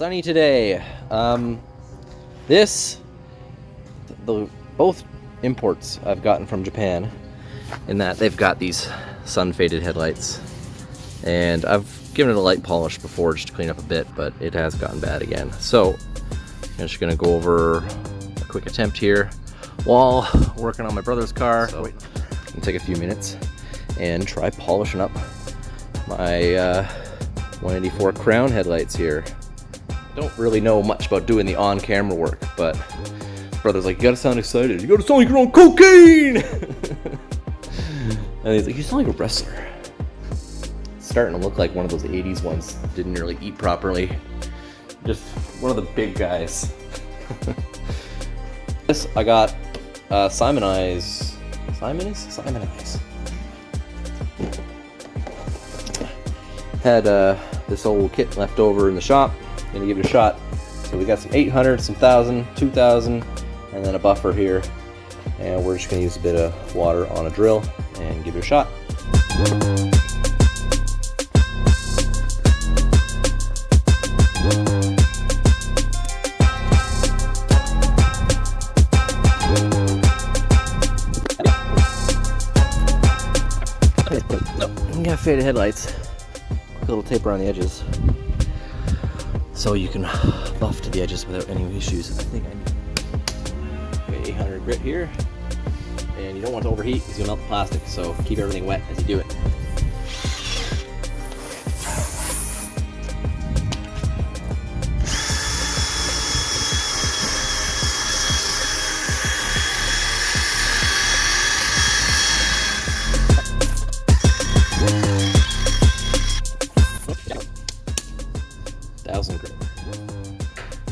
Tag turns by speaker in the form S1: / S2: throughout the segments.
S1: Sunny today. Both imports I've gotten from Japan, in that they've got these sun faded headlights, and I've given it a light polish before just to clean up a bit, but it has gotten bad again. So I'm just gonna go over a quick attempt here while working on my brother's car. So I'm gonna take a few minutes and try polishing up my 184 Crown headlights here. Don't really know much about doing the on-camera work, but brother's like, you gotta sound excited. You gotta sound like you're on cocaine! And he's like, you sound like a wrestler. It's starting to look like one of those 80s ones. Didn't really eat properly. Just one of the big guys. This, I got Simonize. Had this old kit left over in the shop. Gonna give it a shot. So we got some 800, some 1000, 2000, and then a buffer here. And we're just gonna use a bit of water on a drill and give it a shot. We got faded headlights. A little tape around the edges, so you can buff to the edges without any issues. I think I need 800 grit here, and you don't want it to overheat because you'll melt the plastic, so keep everything wet as you do it. Grit. Grit.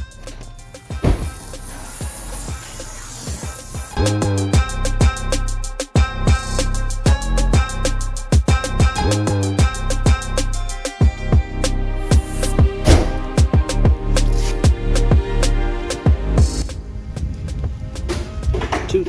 S1: 'Two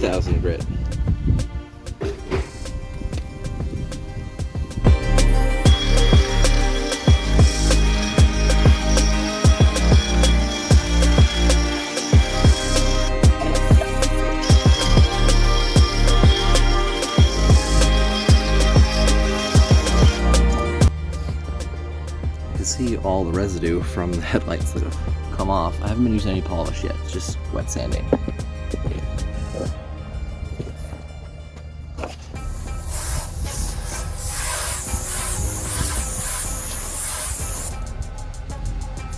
S1: can see all the residue from the headlights that have come off. I haven't been using any polish yet, it's just wet sanding.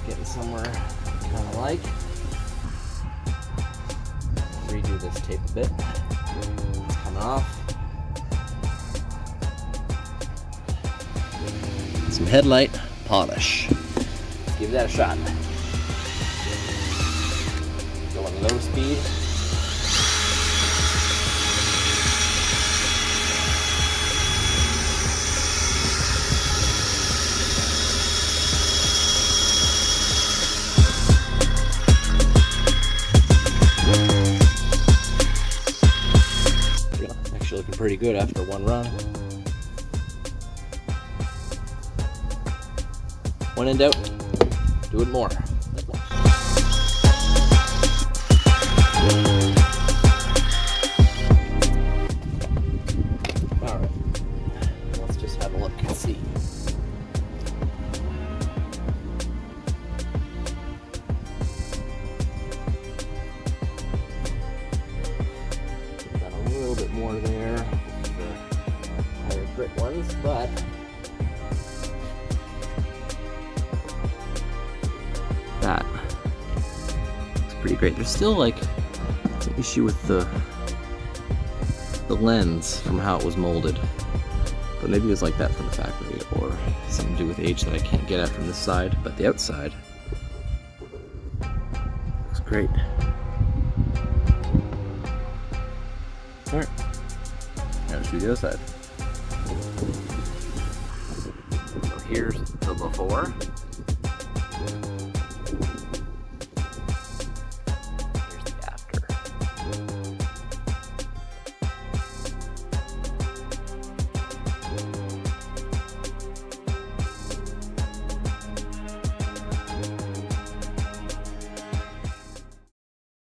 S1: Getting somewhere kind of like. Redo this tape a bit. It's coming off. Some headlight polish. Let's give that a shot. Going low speed. Actually looking pretty good after one run. When in doubt, do it more. Alright, let's just have a look and see. Got a little bit more there with the higher grit ones, but that looks pretty great. There's still like an issue with the lens from how it was molded, but maybe it was like that from the factory, or something to do with age that I can't get at from this side. But the outside looks great. All right, now let's do the other side. So here's the before.